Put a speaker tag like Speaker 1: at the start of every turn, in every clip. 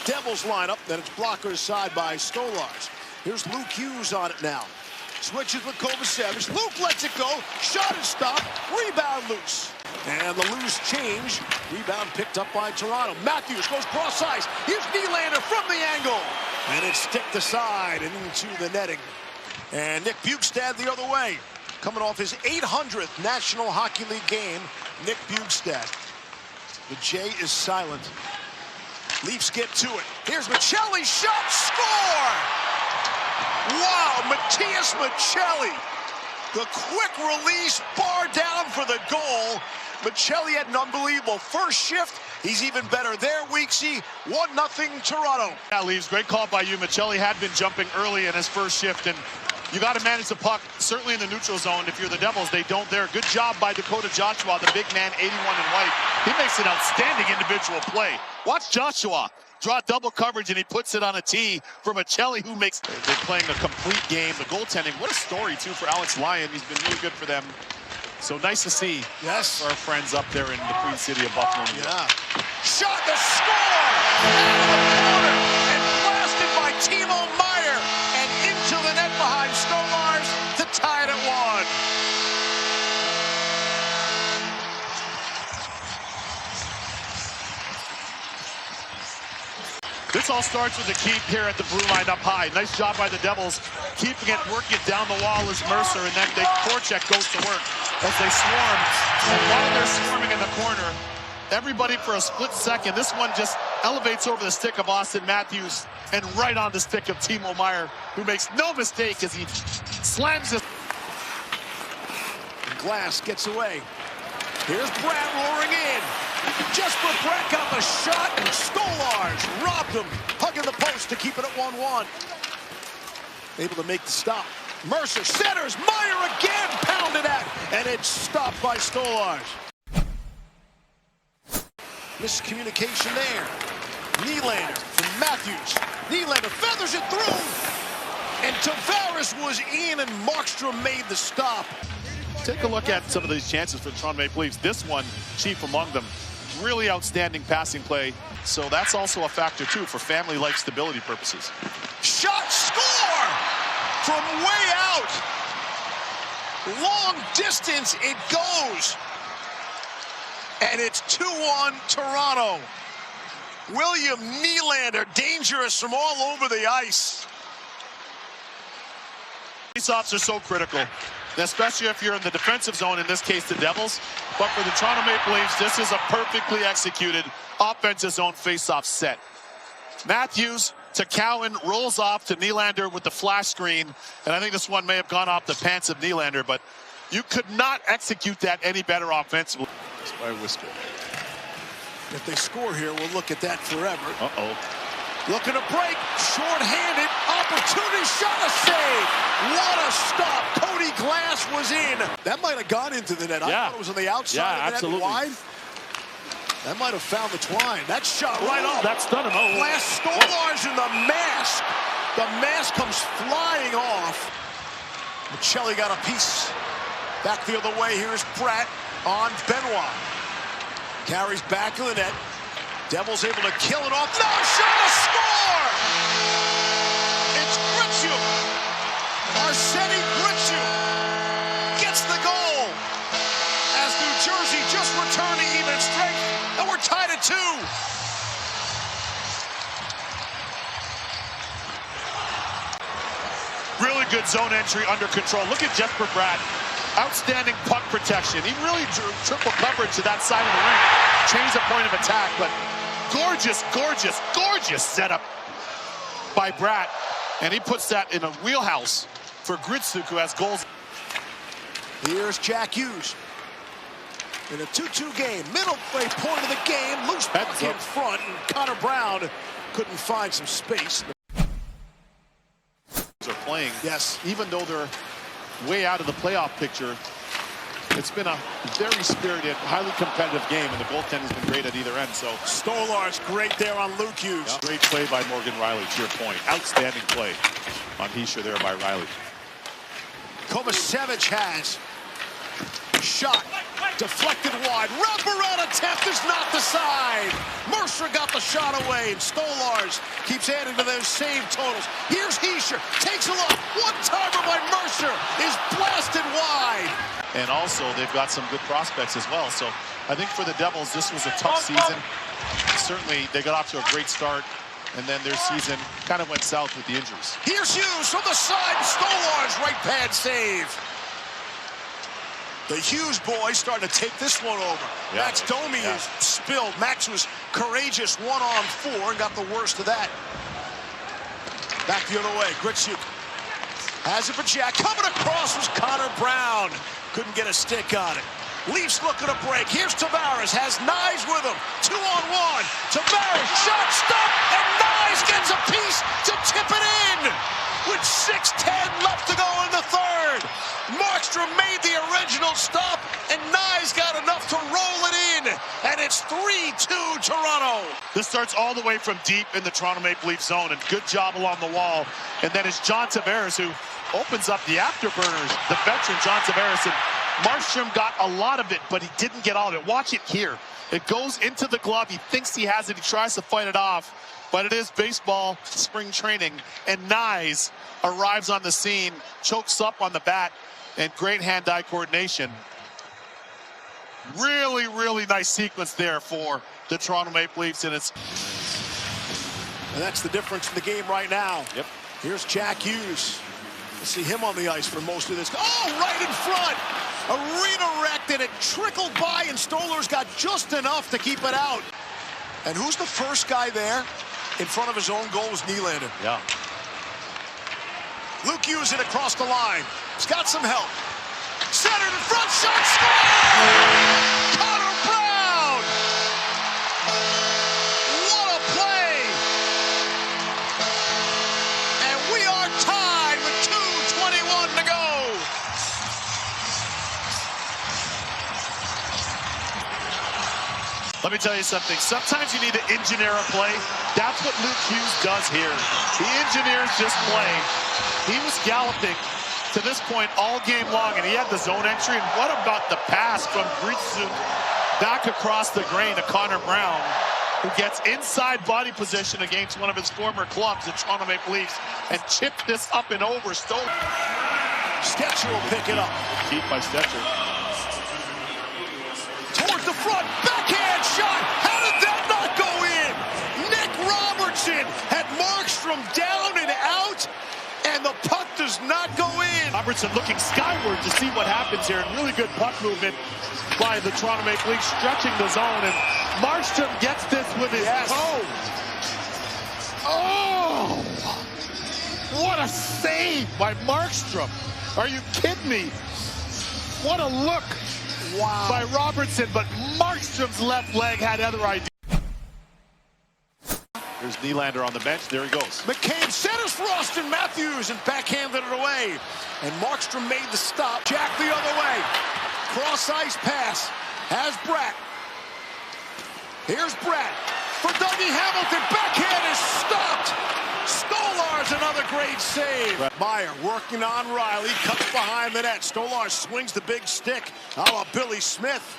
Speaker 1: Devils lineup. Then it's blockers side by Stolars. Here's Luke Hughes on it now. Switches with Kovacevic. Luke lets it go. Shot and stop. Rebound loose. And the loose change. Rebound picked up by Toronto. Matthews goes cross ice. Here's Nylander from the angle. And it's sticked aside and into the netting. And Nick Bjugstad the other way. Coming off his 800th National Hockey League game, Nick Bjugstad. The J is silent. Leafs get to it. Here's Michelli. Shot. Score! Wow, Matias Michelli. The quick release, bar down for the goal. Michelli had an unbelievable first shift. He's even better there, Weeksy. 1-0 Toronto.
Speaker 2: Yeah, Leafs, great call by you. Michelli had been jumping early in his first shift, and you got to manage the puck, certainly in the neutral zone. If you're the Devils, they don't there. Good job by Dakota Joshua, the big man, 81 in white. He makes an outstanding individual play. Watch Joshua draw double coverage, and he puts it on a tee for Michelli, who makes... They're playing a complete game. The goaltending, what a story, too, for Alex Lyon. He's been really good for them. So nice to see.
Speaker 1: Yes.
Speaker 2: Our friends up there in the Queen City of Buffalo.
Speaker 1: Yeah. Shot to score! Out of the corner! And blasted by Timo Meier. And into the net behind Stolars to tie it at 1.
Speaker 2: This all starts with the keep here at the blue line up high. Nice job by the Devils, keeping it, working it down the wall is Mercer, and then Korchek goes to work as they swarm. And while they're swarming in the corner, everybody for a split second, this one just elevates over the stick of Austin Matthews and right on the stick of Timo Meier, who makes no mistake as he slams it.
Speaker 1: Glass gets away. Here's Brad roaring in. Jesper Bratt got the shot, and Stolars robbed him, hugging the post to keep it at 1-1. Able to make the stop. Mercer centers, Meier again pounded at, and it's stopped by Stolars. Miscommunication there. Nylander from Matthews. Nylander feathers it through, and Tavares was in, and Markstrom made the stop.
Speaker 2: Take a look at some of these chances for the Toronto Maple Leafs. This one, chief among them. Really outstanding passing play. So that's also a factor, too, for family life stability purposes.
Speaker 1: Shot, score! From way out. Long distance, it goes. And it's 2-1 Toronto. William Nylander, dangerous from all over the ice.
Speaker 2: Faceoffs are so critical, especially if you're in the defensive zone, in this case the Devils. But for the Toronto Maple Leafs, this is a perfectly executed offensive zone faceoff set. Matthews to Cowan, rolls off to Nylander with the flash screen, and I think this one may have gone off the pants of Nylander, but you could not execute that any better offensively. That's why I whisper.
Speaker 1: If they score here, we'll look at that forever.
Speaker 2: Uh-oh.
Speaker 1: Looking to break, short-handed, opportunity, shot, a save. What a stop. Cody Glass was in. That might have gone into the net. I thought it was on the outside of the net wide. That might have found the twine. That shot right off.
Speaker 2: That's done him. Oh.
Speaker 1: Glass, Stolars in the mask. The mask comes flying off. Michelli got a piece. Back the other way. Here's Pratt on Benoit. Carries back to the net. Devils able to kill it off. No, shot, a score! It's Gritzu. Arseny Gritzu gets the goal as New-Jersey just returned to even strength, and we're tied at 2.
Speaker 2: Really good zone entry under control. Look at Jesper Bratt. Outstanding puck protection. He really drew triple coverage to that side of the ring. Changed the point of attack, but gorgeous, gorgeous, gorgeous setup by Bratt. And he puts that in a wheelhouse for Gritzu, who has goals.
Speaker 1: Here's Jack Hughes. In a 2-2 game, middle play point of the game, loose puck in front, and Connor Brown couldn't find some space.
Speaker 2: Are playing,
Speaker 1: yes,
Speaker 2: even though they're way out of the playoff picture. It's been a very spirited, highly competitive game, and the goaltending has been great at either end. So
Speaker 1: Stolars great there on Luke Hughes.
Speaker 2: Yeah. Great play by Morgan Riley, to your point. Outstanding play on Hischier there by Riley.
Speaker 1: Kovacevic has shot. Deflected wide. Wraparound attempt is not the side. Mercer got the shot away, and Stolars keeps adding to those save totals. Here's Heischer. Takes a look. One-timer by Mercer is blasted wide.
Speaker 2: And also, they've got some good prospects as well. So I think for the Devils, this was a tough season. Certainly, they got off to a great start, and then their season kind of went south with the injuries.
Speaker 1: Here's Hughes from the side. Stolars right pad save. The Hughes boys starting to take this one over. Yeah, Max Domi is spilled. Max was courageous 1-on-4 and got the worst of that. Back the other way. Gritsuk has it for Jack. Coming across was Connor Brown. Couldn't get a stick on it. Leafs looking to break. Here's Tavares. Has Nyes with him. 2-on-1. Tavares. Shot stop. And Nyes gets a piece to tip it in. With 6:10 left to go in the third. Markstrom made the original stop, and Nyes got enough to roll it in. And it's 3-2 Toronto.
Speaker 2: This starts all the way from deep in the Toronto Maple Leaf zone, and good job along the wall. And then it's John Tavares who opens up the afterburners. The veteran John Tavares. And Markstrom got a lot of it, but he didn't get all of it. Watch it here. It goes into the glove. He thinks he has it. He tries to fight it off. But it is baseball spring training, and Nyes arrives on the scene, chokes up on the bat, and great hand-eye coordination. Really, really nice sequence there for the Toronto Maple Leafs, and
Speaker 1: that's the difference in the game right now.
Speaker 2: Yep.
Speaker 1: Here's Jack Hughes. You see him on the ice for most of this. Oh, right in front! A redirect, and it trickled by, and Stolar's got just enough to keep it out. And who's the first guy there? In front of his own goal was Nylander.
Speaker 2: Yeah.
Speaker 1: Luke Hughes it across the line. He's got some help. Centered in front, shot, score! Connor Brown! What a play! And we are tied with 2:21 to go.
Speaker 2: Let me tell you something. Sometimes you need to engineer a play. That's what Luke Hughes does here. He engineers this play. He was galloping to this point all game long, and he had the zone entry. And what about the pass from Gritsuk back across the grain to Connor Brown, who gets inside body position against one of his former clubs, the Toronto Maple Leafs, and chipped this up and over.
Speaker 1: Stetcher will pick it up.
Speaker 2: Keep by Stetcher.
Speaker 1: Towards the front, backhand shot. How did that not go in? Nick Robertson had Markstrom down and out, and the puck does not go in.
Speaker 2: Robertson looking skyward to see what happens here, and really good puck movement by the Toronto Maple Leafs, stretching the zone, and Markstrom gets this with his toe. Oh! What a save by Markstrom. Are you kidding me? What a look.
Speaker 1: Wow.
Speaker 2: By Robertson, but Markstrom's left leg had other ideas. There's Nylander on the bench. There he goes.
Speaker 1: McCabe centers for Austin Matthews and backhanded it away. And Markstrom made the stop. Jack the other way. Cross-ice pass. Has Bratt. Here's Bratt for Dougie Hamilton. Backhand is stopped. Stolar's another great save. Meyer working on Riley. Cuts behind the net. Stolar swings the big stick a la Billy Smith.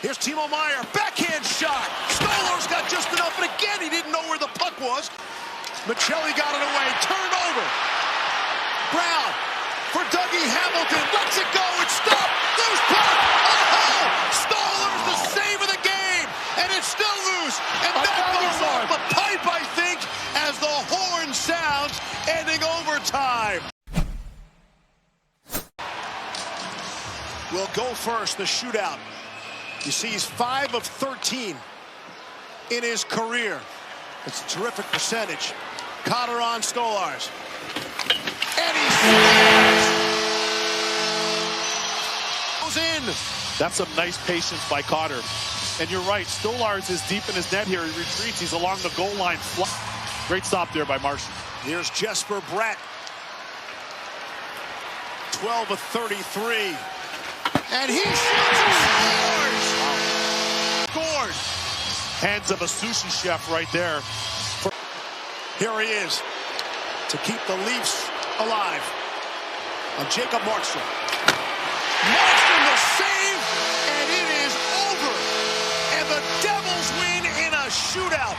Speaker 1: Here's Timo Meyer. Backhand shot. Stolar's got just enough. And again, he didn't know where the puck was. Michelli got it away. Turned over. Brown for Dougie Hamilton. Lets it go. It's stopped. Loose puck. Oh! Stolar's the save of the game. And it's still loose. And that goes off the pipe, I think, as the horn sounds, ending overtime. Will go first, the shootout. You see, he's 5 of 13 in his career. It's a terrific percentage. Cotter on Stolars. And he goes in.
Speaker 2: That's some nice patience by Cotter. And you're right, Stolars is deep in his net here. He retreats. He's along the goal line. Great stop there by Marshall.
Speaker 1: Here's Jesper Bratt. 12 of 33. And he shoots and scores! Scores!
Speaker 2: Hands of a sushi chef right there.
Speaker 1: Here he is to keep the Leafs alive. On Jacob Markstrom. Markstrom the save, and it shootout.